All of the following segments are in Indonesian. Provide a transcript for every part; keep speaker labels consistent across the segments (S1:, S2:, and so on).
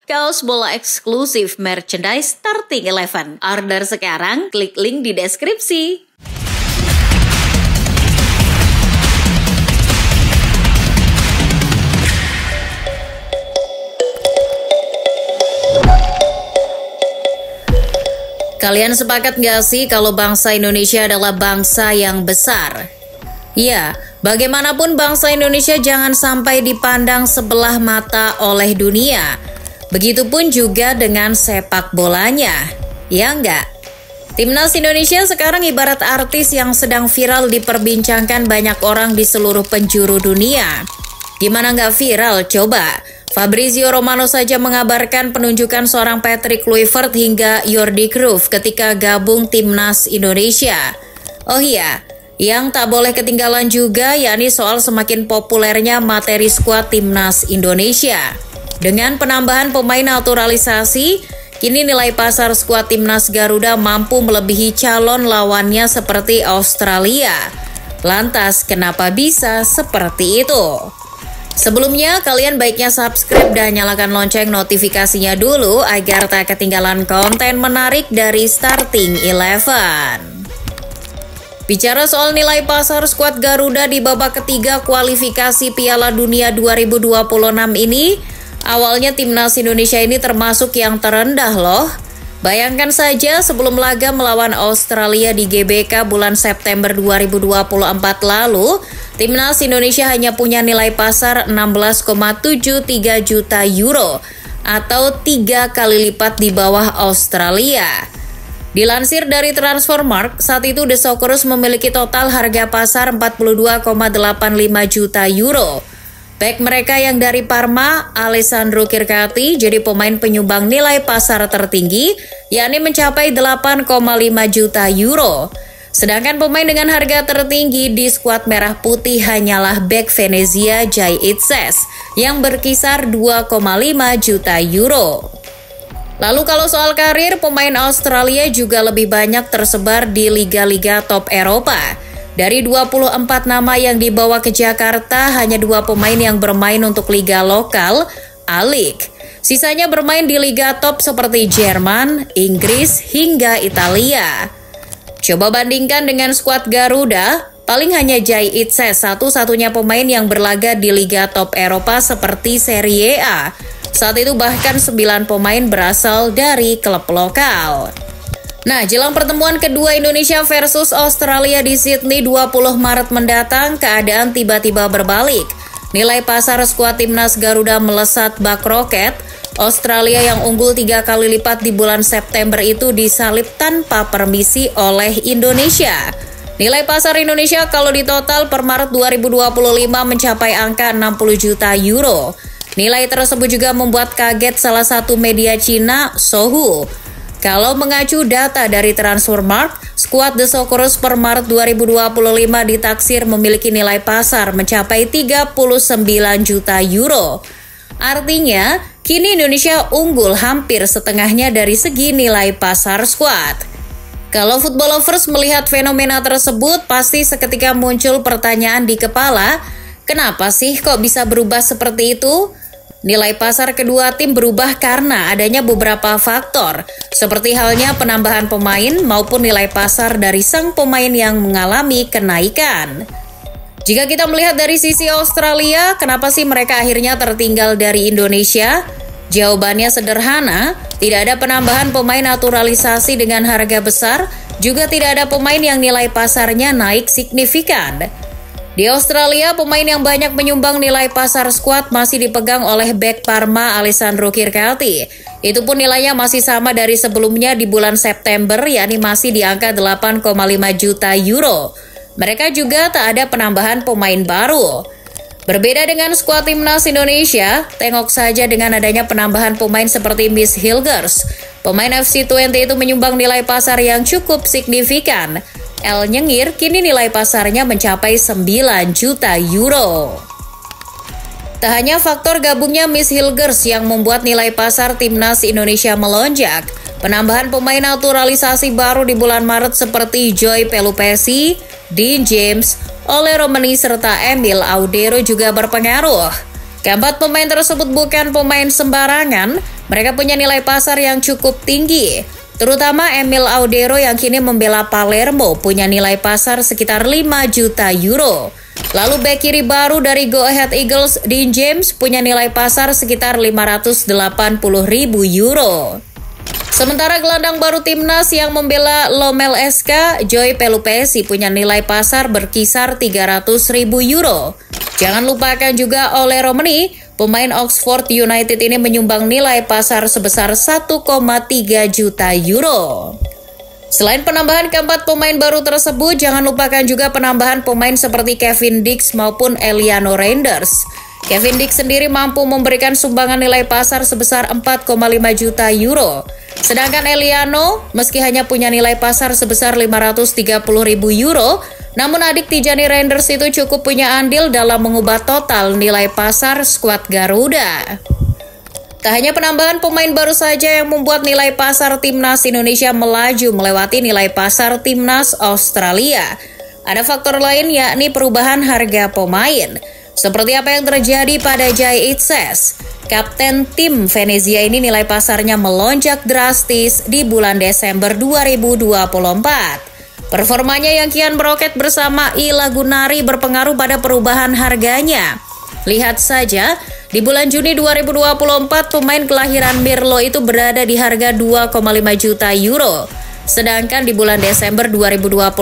S1: Kaos bola eksklusif merchandise Starting 11. Order sekarang, klik link di deskripsi. Kalian sepakat gak sih kalau bangsa Indonesia adalah bangsa yang besar? Ya, bagaimanapun bangsa Indonesia jangan sampai dipandang sebelah mata oleh dunia. Begitupun juga dengan sepak bolanya, ya enggak? Timnas Indonesia sekarang ibarat artis yang sedang viral diperbincangkan banyak orang di seluruh penjuru dunia. Gimana nggak viral? Coba. Fabrizio Romano saja mengabarkan penunjukan seorang Patrick Kluivert hingga Jordi Cruyff ketika gabung Timnas Indonesia. Oh iya, yang tak boleh ketinggalan juga yakni soal semakin populernya materi skuad Timnas Indonesia. Dengan penambahan pemain naturalisasi, kini nilai pasar skuad Timnas Garuda mampu melebihi calon lawannya seperti Australia. Lantas, kenapa bisa seperti itu? Sebelumnya, kalian baiknya subscribe dan nyalakan lonceng notifikasinya dulu agar tak ketinggalan konten menarik dari Starting 11. Bicara soal nilai pasar skuad Garuda di babak ketiga kualifikasi Piala Dunia 2026 ini, awalnya Timnas Indonesia ini termasuk yang terendah loh. Bayangkan saja sebelum laga melawan Australia di GBK bulan September 2024 lalu, Timnas Indonesia hanya punya nilai pasar 16,73 juta euro atau 3 kali lipat di bawah Australia. Dilansir dari Transfermarkt, saat itu The Socceroos memiliki total harga pasar 42,85 juta euro. Bek mereka yang dari Parma, Alessandro Kirkati, jadi pemain penyumbang nilai pasar tertinggi, yakni mencapai 8,5 juta euro. Sedangkan pemain dengan harga tertinggi di skuad merah putih hanyalah bek Venezia Jay Itzes, yang berkisar 2,5 juta euro. Lalu kalau soal karir, pemain Australia juga lebih banyak tersebar di liga-liga top Eropa. Dari 24 nama yang dibawa ke Jakarta, hanya 2 pemain yang bermain untuk liga lokal, A-League. Sisanya bermain di liga top seperti Jerman, Inggris, hingga Italia. Coba bandingkan dengan skuad Garuda, paling hanya Jay Itzes, satu-satunya pemain yang berlaga di liga top Eropa seperti Serie A. Saat itu bahkan 9 pemain berasal dari klub lokal. Nah, jelang pertemuan kedua Indonesia versus Australia di Sydney 20 Maret mendatang, keadaan tiba-tiba berbalik. Nilai pasar skuad Timnas Garuda melesat bak roket. Australia yang unggul 3 kali lipat di bulan September itu disalip tanpa permisi oleh Indonesia. Nilai pasar Indonesia kalau ditotal per Maret 2025 mencapai angka 60 juta euro. Nilai tersebut juga membuat kaget salah satu media Cina, Sohu. Kalau mengacu data dari Transfermarkt, skuad The Socceroos per Maret 2025 ditaksir memiliki nilai pasar mencapai 39 juta euro. Artinya, kini Indonesia unggul hampir setengahnya dari segi nilai pasar skuad. Kalau football lovers melihat fenomena tersebut, pasti seketika muncul pertanyaan di kepala, kenapa sih kok bisa berubah seperti itu? Nilai pasar kedua tim berubah karena adanya beberapa faktor, seperti halnya penambahan pemain maupun nilai pasar dari sang pemain yang mengalami kenaikan. Jika kita melihat dari sisi Australia, kenapa sih mereka akhirnya tertinggal dari Indonesia? Jawabannya sederhana, tidak ada penambahan pemain naturalisasi dengan harga besar, juga tidak ada pemain yang nilai pasarnya naik signifikan. Di Australia, pemain yang banyak menyumbang nilai pasar skuad masih dipegang oleh bek Parma Alessandro Kirkati. Itu pun nilainya masih sama dari sebelumnya di bulan September, yakni masih di angka 8,5 juta euro. Mereka juga tak ada penambahan pemain baru. Berbeda dengan skuad Timnas Indonesia, tengok saja dengan adanya penambahan pemain seperti Miss Hilgers. Pemain FC20 itu menyumbang nilai pasar yang cukup signifikan. El Nyengir kini nilai pasarnya mencapai 9 juta euro. Tak hanya faktor gabungnya Miss Hilgers yang membuat nilai pasar Timnas Indonesia melonjak, penambahan pemain naturalisasi baru di bulan Maret seperti Joy Pelupesi, Dean James, Ole Romani serta Emil Audero juga berpengaruh. Keempat pemain tersebut bukan pemain sembarangan, mereka punya nilai pasar yang cukup tinggi. Terutama Emil Audero yang kini membela Palermo punya nilai pasar sekitar 5 juta euro. Lalu bek kiri baru dari Go Ahead Eagles, Dean James, punya nilai pasar sekitar 580.000 euro. Sementara gelandang baru timnas yang membela Lomel SK, Joy Pelupesi, punya nilai pasar berkisar 300.000 euro. Jangan lupakan juga Ole Romani, pemain Oxford United ini menyumbang nilai pasar sebesar 1,3 juta euro. Selain penambahan keempat pemain baru tersebut, jangan lupakan juga penambahan pemain seperti Kevin Dix maupun Eliano Reinders. Kevin Dix sendiri mampu memberikan sumbangan nilai pasar sebesar 4,5 juta euro. Sedangkan Eliano, meski hanya punya nilai pasar sebesar 530.000 euro, namun adik Tijani Reinders itu cukup punya andil dalam mengubah total nilai pasar skuad Garuda. Tak hanya penambahan pemain baru saja yang membuat nilai pasar timnas Indonesia melaju melewati nilai pasar timnas Australia. Ada faktor lain yakni perubahan harga pemain. Seperti apa yang terjadi pada Jai Itzes. Kapten tim Venezia ini nilai pasarnya melonjak drastis di bulan Desember 2024. Performanya yang kian meroket bersama Ila Gunari berpengaruh pada perubahan harganya. Lihat saja, di bulan Juni 2024 pemain kelahiran Mirlo itu berada di harga 2,5 juta euro. Sedangkan di bulan Desember 2024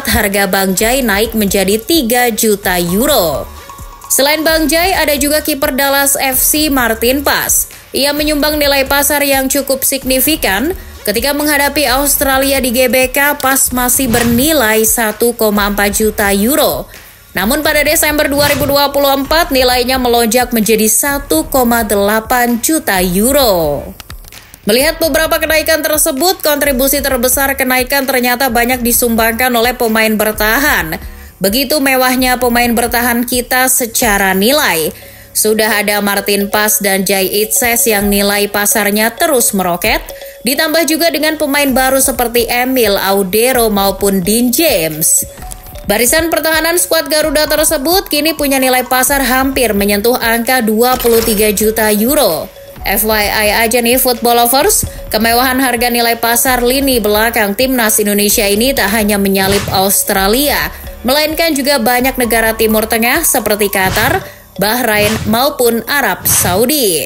S1: harga Bang Jai naik menjadi 3 juta euro. Selain Bang Jai, ada juga kiper Dallas FC Martin Paes. Ia menyumbang nilai pasar yang cukup signifikan. Ketika menghadapi Australia di GBK, Paes masih bernilai 1,4 juta euro. Namun pada Desember 2024 nilainya melonjak menjadi 1,8 juta euro. Melihat beberapa kenaikan tersebut, kontribusi terbesar kenaikan ternyata banyak disumbangkan oleh pemain bertahan. Begitu mewahnya pemain bertahan kita secara nilai. Sudah ada Martin Paes dan Jai Itzes yang nilai pasarnya terus meroket, ditambah juga dengan pemain baru seperti Emil Audero maupun Dean James. Barisan pertahanan skuad Garuda tersebut kini punya nilai pasar hampir menyentuh angka 23 juta euro. FYI aja nih football lovers, kemewahan harga nilai pasar lini belakang timnas Indonesia ini tak hanya menyalip Australia, melainkan juga banyak negara Timur Tengah seperti Qatar, Bahrain maupun Arab Saudi.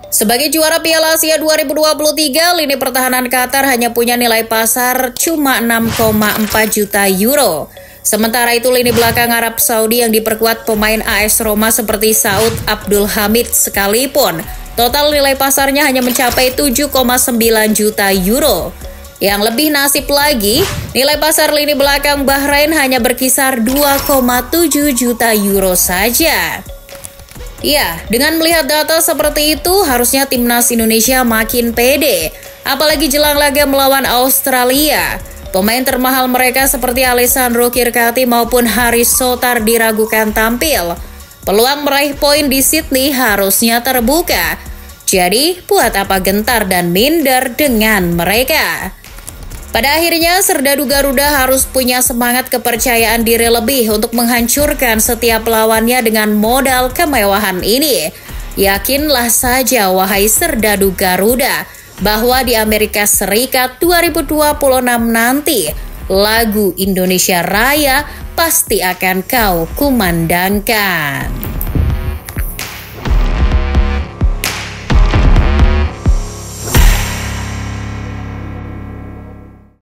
S1: Sebagai juara Piala Asia 2023, lini pertahanan Qatar hanya punya nilai pasar cuma 6,4 juta euro. Sementara itu lini belakang Arab Saudi yang diperkuat pemain AS Roma seperti Saud Abdul Hamid sekalipun, total nilai pasarnya hanya mencapai 7,9 juta euro. Yang lebih nasib lagi, nilai pasar lini belakang Bahrain hanya berkisar 2,7 juta euro saja. Ya, dengan melihat data seperti itu, harusnya timnas Indonesia makin pede. Apalagi jelang laga melawan Australia. Pemain termahal mereka seperti Alessandro Kirkati maupun Haris Sotar diragukan tampil. Peluang meraih poin di Sydney harusnya terbuka. Jadi, buat apa gentar dan minder dengan mereka? Pada akhirnya, Serdadu Garuda harus punya semangat kepercayaan diri lebih untuk menghancurkan setiap lawannya dengan modal kemewahan ini. Yakinlah saja, wahai Serdadu Garuda, bahwa di Amerika Serikat 2026 nanti, lagu Indonesia Raya pasti akan kau kumandangkan.